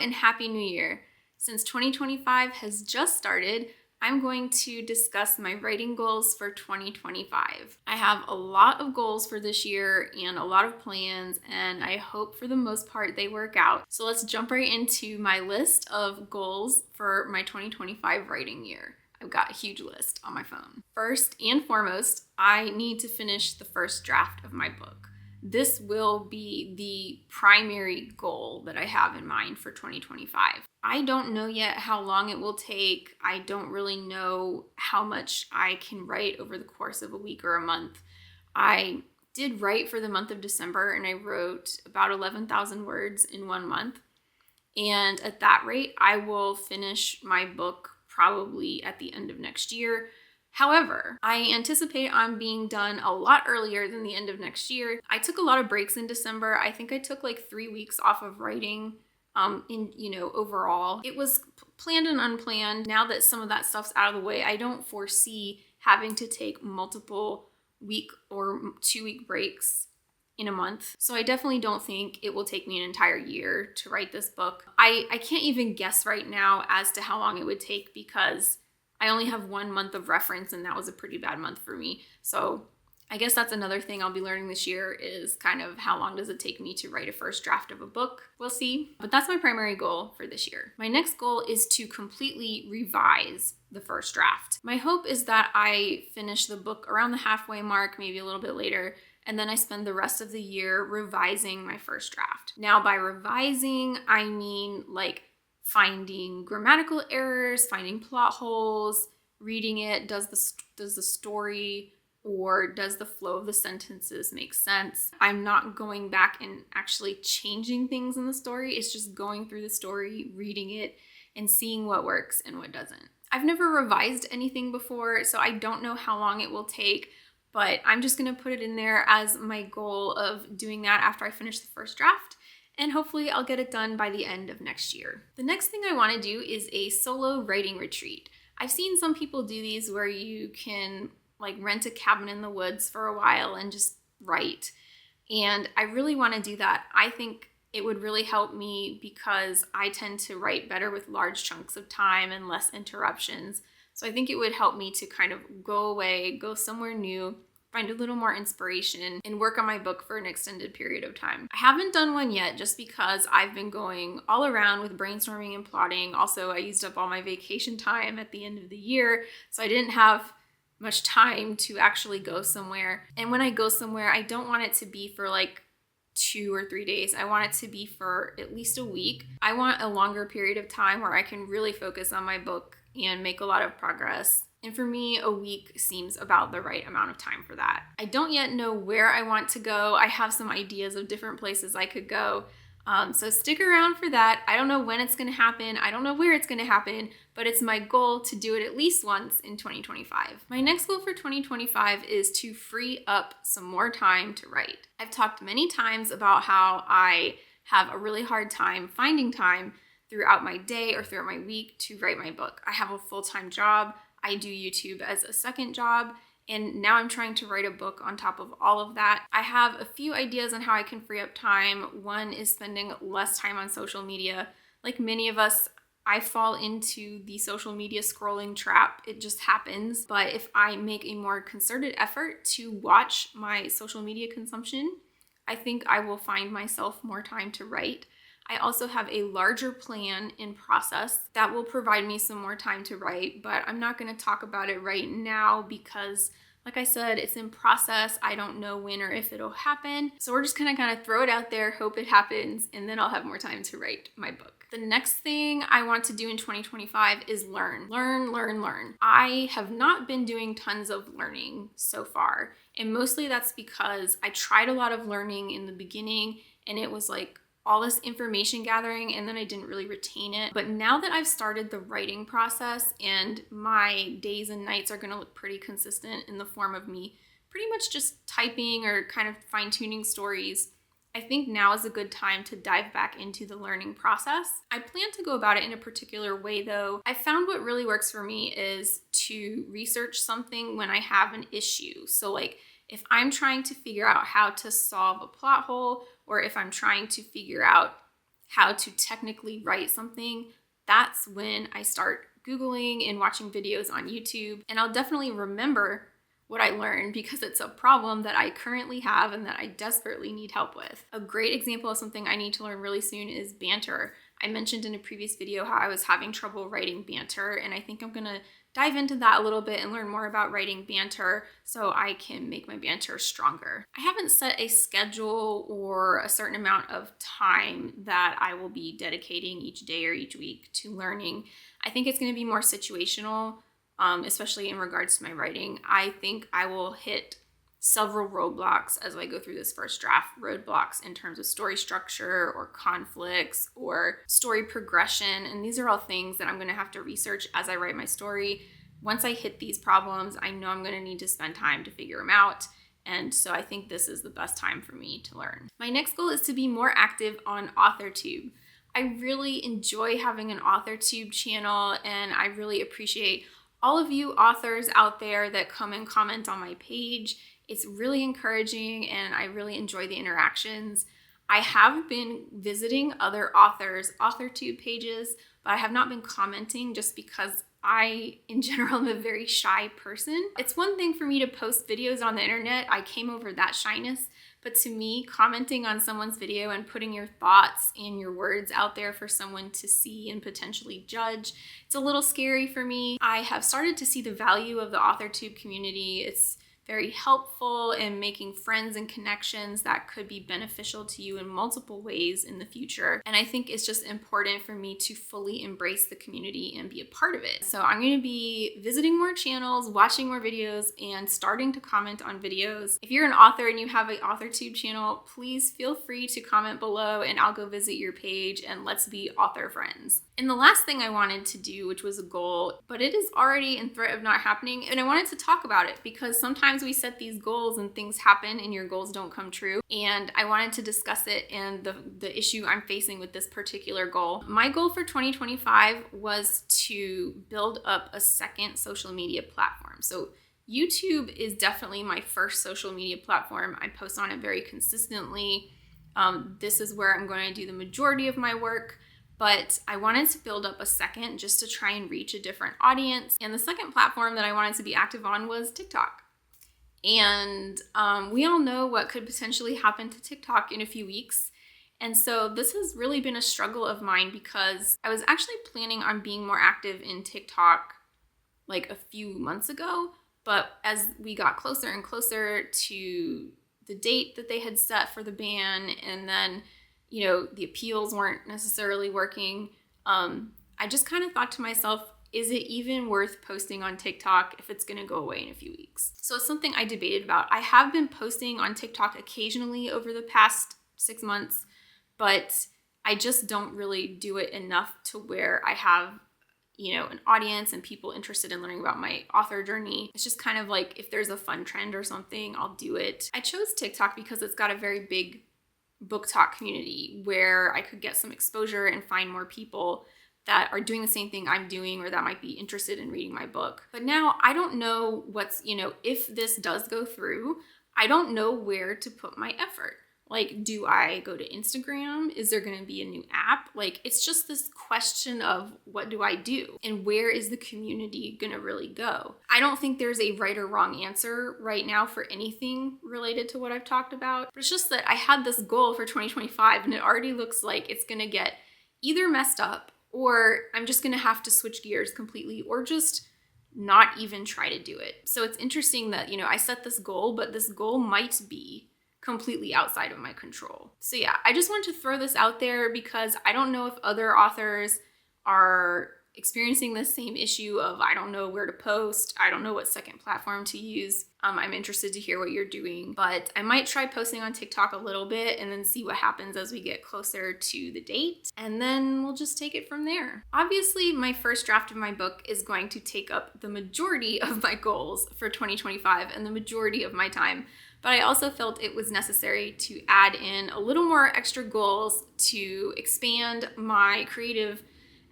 and Happy New Year. Since 2025 has just started, I'm going to discuss my writing goals for 2025. I have a lot of goals for this year and a lot of plans, and I hope for the most part they work out. So let's jump right into my list of goals for my 2025 writing year. I've got a huge list on my phone. First and foremost, I need to finish the first draft of my book. This will be the primary goal that I have in mind for 2025. I don't know yet how long it will take. I don't really know how much I can write over the course of a week or a month. I did write for the month of December, and I wrote about 11,000 words in 1 month. And at that rate, I will finish my book probably at the end of next year. However, I anticipate I'm being done a lot earlier than the end of next year. I took a lot of breaks in December. I think I took like 3 weeks off of writing overall. It was planned and unplanned. Now that some of that stuff's out of the way, I don't foresee having to take multiple week or 2 week breaks in a month. So I definitely don't think it will take me an entire year to write this book. I can't even guess right now as to how long it would take because I only have 1 month of reference, and that was a pretty bad month for me. So I guess that's another thing I'll be learning this year is kind of how long does it take me to write a first draft of a book. We'll see. But that's my primary goal for this year. My next goal is to completely revise the first draft. My hope is that I finish the book around the halfway mark, maybe a little bit later, and then I spend the rest of the year revising my first draft. Now, by revising, I mean like finding grammatical errors, finding plot holes, reading it. Does the story or does the flow of the sentences make sense? I'm not going back and actually changing things in the story. It's just going through the story, reading it, and seeing what works and what doesn't. I've never revised anything before, so I don't know how long it will take, but I'm just gonna put it in there as my goal of doing that after I finish the first draft. And hopefully I'll get it done by the end of next year. The next thing I want to do is a solo writing retreat. I've seen some people do these where you can like rent a cabin in the woods for a while and just write. And I really want to do that. I think it would really help me because I tend to write better with large chunks of time and less interruptions. So I think it would help me to kind of go away, go somewhere new, find a little more inspiration, and work on my book for an extended period of time. I haven't done one yet just because I've been going all around with brainstorming and plotting. Also, I used up all my vacation time at the end of the year, so I didn't have much time to actually go somewhere. And when I go somewhere, I don't want it to be for like 2 or 3 days. I want it to be for at least a week. I want a longer period of time where I can really focus on my book and make a lot of progress. And for me, a week seems about the right amount of time for that. I don't yet know where I want to go. I have some ideas of different places I could go. So stick around for that. I don't know when it's going to happen. I don't know where it's going to happen, but it's my goal to do it at least once in 2025. My next goal for 2025 is to free up some more time to write. I've talked many times about how I have a really hard time finding time throughout my day or throughout my week to write my book. I have a full-time job. I do YouTube as a second job, and now I'm trying to write a book on top of all of that. I have a few ideas on how I can free up time. One is spending less time on social media. Like many of us, I fall into the social media scrolling trap. It just happens. But if I make a more concerted effort to watch my social media consumption, I think I will find myself more time to write. I also have a larger plan in process that will provide me some more time to write, but I'm not going to talk about it right now because, like I said, it's in process. I don't know when or if it'll happen. So we're just going to kind of throw it out there, hope it happens, and then I'll have more time to write my book. The next thing I want to do in 2025 is learn. I have not been doing tons of learning so far, and mostly that's because I tried a lot of learning in the beginning, and it was like all this information gathering, and then I didn't really retain it. But now that I've started the writing process and my days and nights are gonna look pretty consistent in the form of me pretty much just typing or kind of fine-tuning stories, I think now is a good time to dive back into the learning process. I plan to go about it in a particular way though. I found what really works for me is to research something when I have an issue. So like if I'm trying to figure out how to solve a plot hole, or if I'm trying to figure out how to technically write something, that's when I start Googling and watching videos on YouTube. And I'll definitely remember what I learned because it's a problem that I currently have and that I desperately need help with. A great example of something I need to learn really soon is banter. I mentioned in a previous video how I was having trouble writing banter, and I think I'm gonna dive into that a little bit and learn more about writing banter so I can make my banter stronger. I haven't set a schedule or a certain amount of time that I will be dedicating each day or each week to learning. I think it's gonna be more situational, especially in regards to my writing. I think I will hit several roadblocks as I go through this first draft. Roadblocks in terms of story structure or conflicts or story progression. And these are all things that I'm going to have to research as I write my story. Once I hit these problems, I know I'm going to need to spend time to figure them out. And so I think this is the best time for me to learn. My next goal is to be more active on Authortube. I really enjoy having an Authortube channel, and I really appreciate all of you authors out there that come and comment on my page. It's really encouraging and I really enjoy the interactions. I have been visiting other authors' Authortube pages, but I have not been commenting just because I, in general, am a very shy person. It's one thing for me to post videos on the internet. I came over that shyness, but to me, commenting on someone's video and putting your thoughts and your words out there for someone to see and potentially judge, it's a little scary for me. I have started to see the value of the Authortube community. It's very helpful in making friends and connections that could be beneficial to you in multiple ways in the future. And I think it's just important for me to fully embrace the community and be a part of it. So I'm going to be visiting more channels, watching more videos, and starting to comment on videos. If you're an author and you have an Authortube channel, please feel free to comment below and I'll go visit your page and let's be author friends. And the last thing I wanted to do, which was a goal, but it is already in threat of not happening, and I wanted to talk about it because sometimes we set these goals and things happen and your goals don't come true. And I wanted to discuss it and the issue I'm facing with this particular goal. My goal for 2025 was to build up a second social media platform. So YouTube is definitely my first social media platform. I post on it very consistently. This is where I'm going to do the majority of my work. But I wanted to build up a second just to try and reach a different audience. And the second platform that I wanted to be active on was TikTok. And we all know what could potentially happen to TikTok in a few weeks. And so this has really been a struggle of mine because I was actually planning on being more active in TikTok like a few months ago. But as we got closer and closer to the date that they had set for the ban, and then the appeals weren't necessarily working, I just kind of thought to myself, is it even worth posting on TikTok if it's going to go away in a few weeks? So it's something I debated about. I have been posting on TikTok occasionally over the past 6 months, but I just don't really do it enough to where I have, an audience and people interested in learning about my author journey. It's just kind of like if there's a fun trend or something, I'll do it. I chose TikTok because it's got a very big book talk community where I could get some exposure and find more people that are doing the same thing I'm doing or that might be interested in reading my book. But now I don't know if this does go through, I don't know where to put my effort. Like, do I go to Instagram? Is there going to be a new app? Like, it's just this question of what do I do? And where is the community going to really go? I don't think there's a right or wrong answer right now for anything related to what I've talked about. But it's just that I had this goal for 2025 and it already looks like it's going to get either messed up or I'm just going to have to switch gears completely or just not even try to do it. So it's interesting that, I set this goal, but this goal might be completely outside of my control. So yeah, I just wanted to throw this out there because I don't know if other authors are experiencing the same issue of I don't know where to post, I don't know what second platform to use. I'm interested to hear what you're doing, but I might try posting on TikTok a little bit and then see what happens as we get closer to the date, and then we'll just take it from there. Obviously, my first draft of my book is going to take up the majority of my goals for 2025 and the majority of my time. But I also felt it was necessary to add in a little more extra goals to expand my creative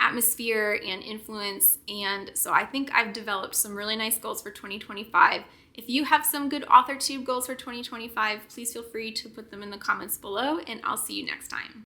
atmosphere and influence. And so I think I've developed some really nice goals for 2025. If you have some good Authortube goals for 2025, please feel free to put them in the comments below, and I'll see you next time.